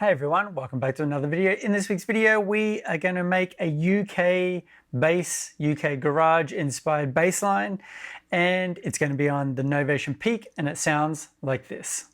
Hey everyone, welcome back to another video. In this week's video, we are going to make a UK bass, UK garage inspired bass line, and it's going to be on the Novation Peak, and it sounds like this.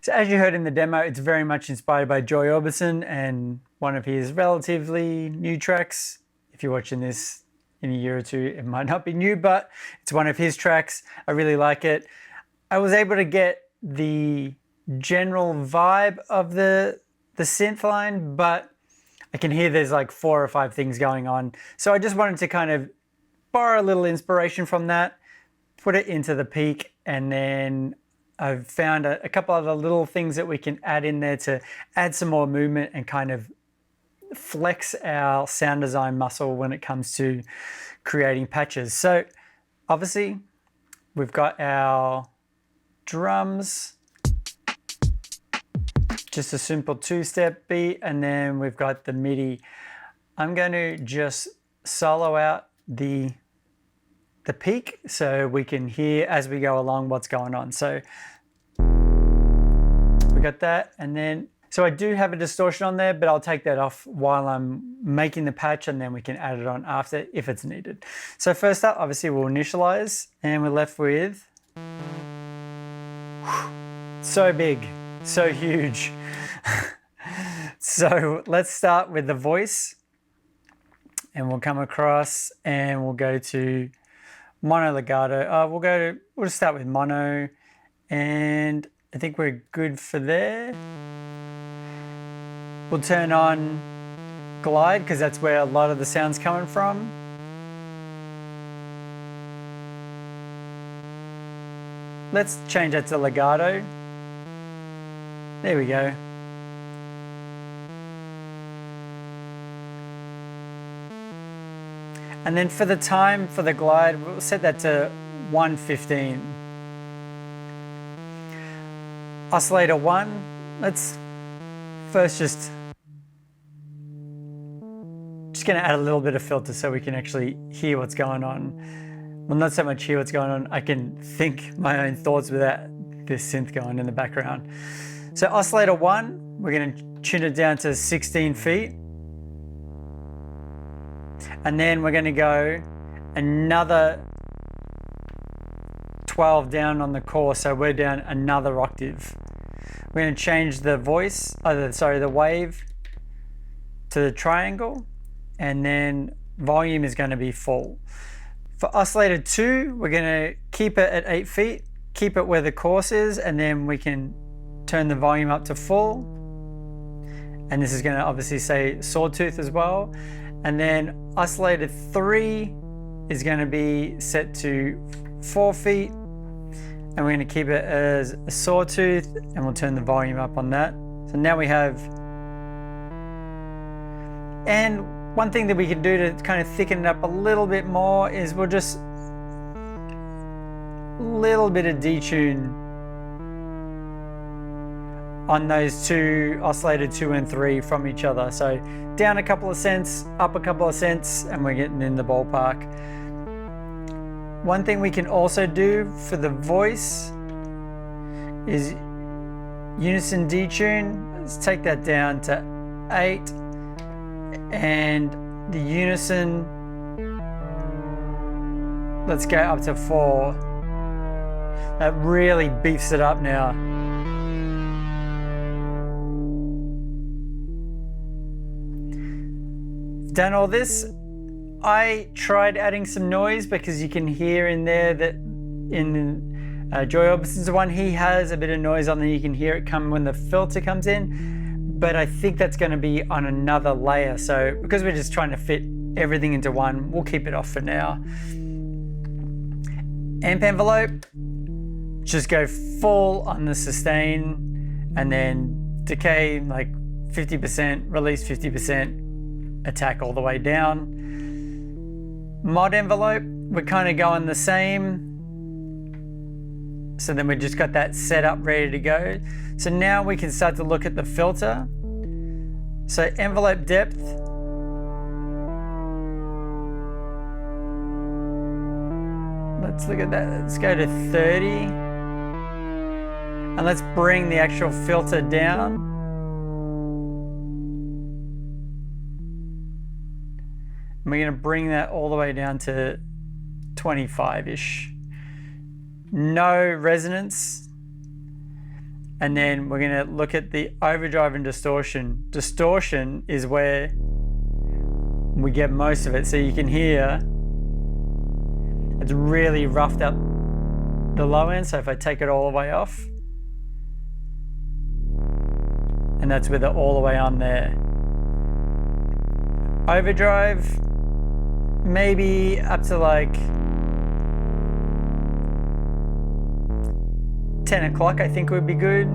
So as you heard in the demo, it's very much inspired by Joy Orbison and one of his relatively new tracks. If you're watching this in a year or two, it might not be new, but it's one of his tracks. I really like it. I was able to get the general vibe of the synth line, but I can hear there's like 4 or 5 things going on. So I just wanted to kind of borrow a little inspiration from that, put it into the Peak, and then I've found a couple other little things that we can add in there to add some more movement and kind of flex our sound design muscle when it comes to creating patches. So obviously we've got our drums, just a simple 2-step beat, and then we've got the MIDI. I'm going to just solo out the Peak so we can hear as we go along what's going on. So we got that, and then so I do have a distortion on there, but I'll take that off while I'm making the patch, and then we can add it on after if it's needed. So first up, obviously we'll initialize, and we're left with so big, so huge. So let's start with the voice, and we'll come across and we'll go to mono legato. We'll just start with mono, and I think we're good for there. We'll turn on glide because that's where a lot of the sound's coming from. Let's change that to legato. There we go. And then for the time for the glide, we'll set that to 1:15. Oscillator 1, let's first just gonna add a little bit of filter so we can actually hear what's going on. Well, not so much hear what's going on, I can think my own thoughts without this synth going in the background. So oscillator 1, we're gonna tune it down to 16 feet. And then we're going to go another 12 down on the core, so we're down another octave. We're going to change the voice, the wave to the triangle, and then volume is going to be full. For oscillator 2, we're going to keep it at 8 feet, keep it where the course is, and then we can turn the volume up to full. And this is going to obviously say sawtooth as well. And then oscillator 3 is going to be set to 4 feet, and we're going to keep it as a sawtooth, and we'll turn the volume up on that. So now we have, and one thing that we can do to kind of thicken it up a little bit more is we'll just a little bit of detune on those two, oscillator 2 and 3 from each other. So down a couple of cents, up a couple of cents, and we're getting in the ballpark. One thing we can also do for the voice is unison detune. Let's take that down to 8, and the unison, let's go up to 4. That really beefs it up now. Done all this, I tried adding some noise because you can hear in there that in Joy Orbison's one, he has a bit of noise on there. You can hear it come when the filter comes in, but I think that's going to be on another layer. So because we're just trying to fit everything into one, we'll keep it off for now. Amp envelope, just go full on the sustain, and then decay like 50%, release 50%. attack all the way down. Mod envelope, we're kind of going the same. So then we just got that set up ready to go. So now we can start to look at the filter. So envelope depth. Let's look at that. Let's go to 30. And let's bring the actual filter down. And we're going to bring that all the way down to 25-ish. No resonance. And then we're going to look at the overdrive and distortion. Distortion is where we get most of it. So you can hear it's really roughed up the low end. So if I take it all the way off, and that's with it all the way on there. Overdrive, maybe up to like 10 o'clock I think would be good.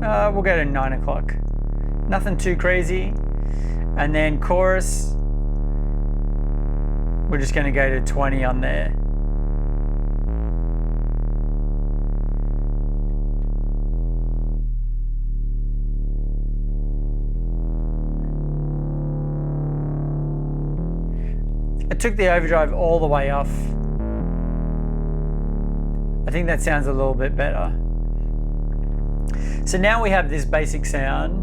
We'll go to 9 o'clock. Nothing too crazy. And then chorus, we're just going to go to 20 on there. I took the overdrive all the way off. I think that sounds a little bit better. So now we have this basic sound.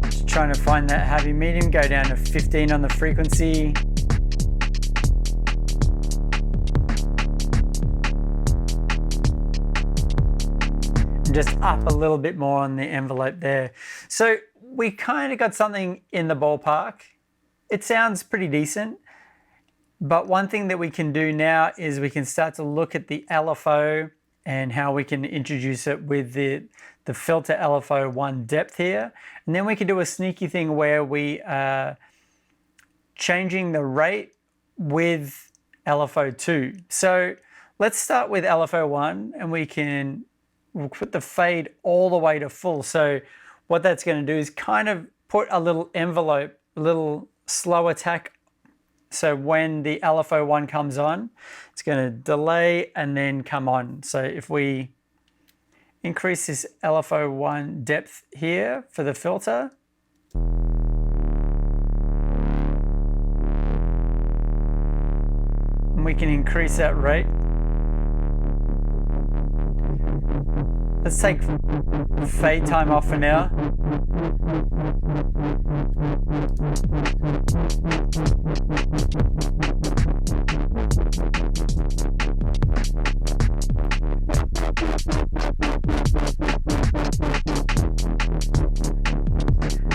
Just trying to find that happy medium, go down to 15 on the frequency. And just up a little bit more on the envelope there. So we kind of got something in the ballpark. It sounds pretty decent, but one thing that we can do now is we can start to look at the LFO and how we can introduce it with the filter LFO 1 depth here. And then we can do a sneaky thing where we are changing the rate with LFO 2. So let's start with LFO 1 and we'll put the fade all the way to full. So what that's going to do is kind of put a little envelope, a little slow attack. So when the LFO 1 comes on, it's going to delay and then come on. So if we increase this LFO 1 depth here for the filter, and we can increase that rate. Let's take fade time off for now.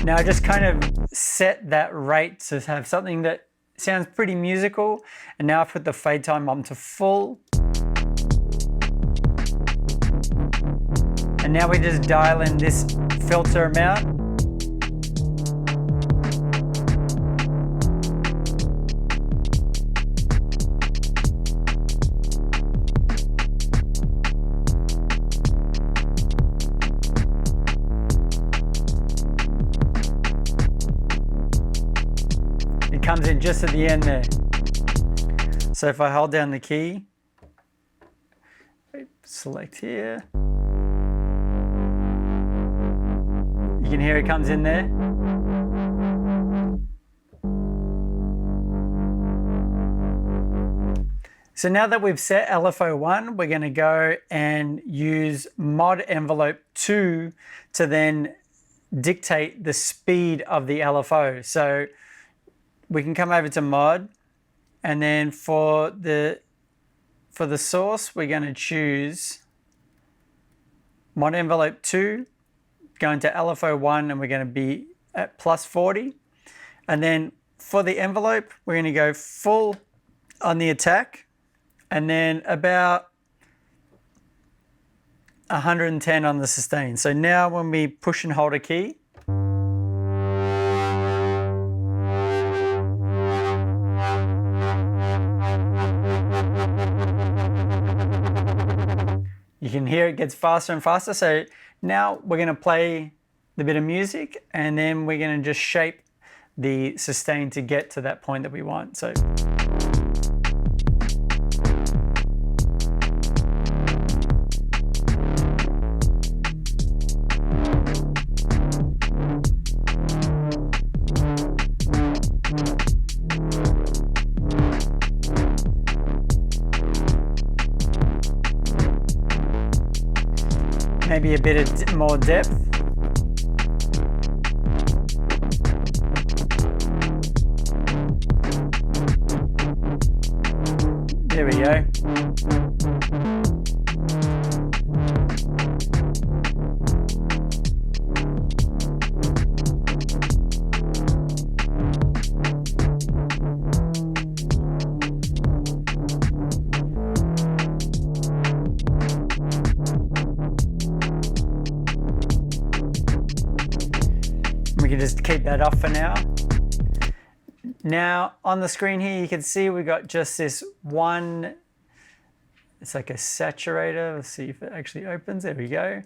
Now I just kind of set that rate to have something that sounds pretty musical, and now I put the fade time on to full. And now we just dial in this filter amount. It comes in just at the end there. So if I hold down the key, select here, you can hear it comes in there. So now that we've set LFO 1, we're going to go and use mod envelope 2 to then dictate the speed of the LFO. So we can come over to mod, and then for the source, we're going to choose mod envelope 2, going to LFO 1, and we're going to be at plus 40. And then for the envelope, we're going to go full on the attack, and then about 110 on the sustain. So now when we push and hold a key, you You can hear it gets faster and faster. So now we're going to play the bit of music and then we're going to just shape the sustain to get to that point that we want. So maybe a bit of more depth. There we go. We can just keep that off for now. Now on the screen here, you can see we got just this one, it's like a saturator. Let's see if it actually opens. There we go.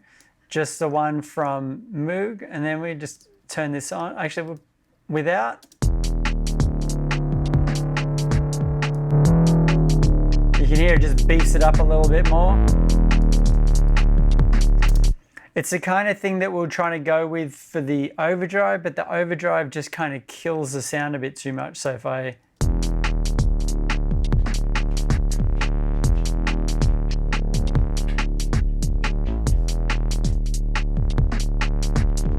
Just the one from Moog. And then we just turn this on. Actually, without. You can hear it just beefs it up a little bit more. It's the kind of thing that we're trying to go with for the overdrive, but the overdrive just kind of kills the sound a bit too much. So if I...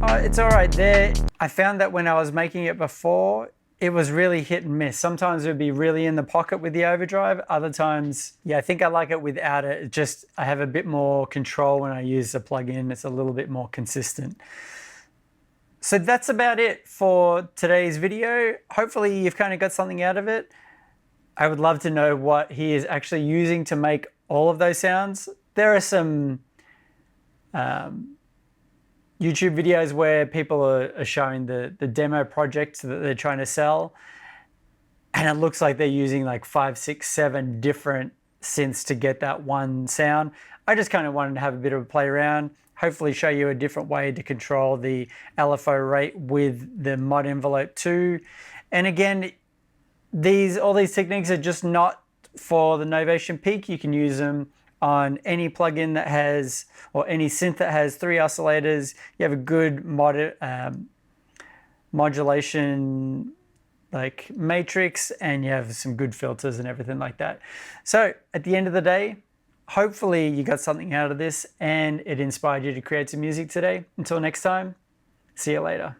Oh, it's all right there. I found that when I was making it before, it was really hit and miss. Sometimes it would be really in the pocket with the overdrive. Other times, yeah, I think I like it without it. It just, I have a bit more control when I use the plugin. It's a little bit more consistent. So that's about it for today's video. Hopefully you've kind of got something out of it. I would love to know what he is actually using to make all of those sounds. There are some YouTube videos where people are showing the demo projects that they're trying to sell. And it looks like they're using like 5, 6, 7 different synths to get that one sound. I just kind of wanted to have a bit of a play around, hopefully show you a different way to control the LFO rate with the mod envelope too. And again, all these techniques are just not for the Novation Peak. You can use them on any plugin that has, or any synth that has 3 oscillators. You have a good modulation like matrix, and you have some good filters and everything like that. So at the end of the day, hopefully you got something out of this and it inspired you to create some music today. Until next time, see you later.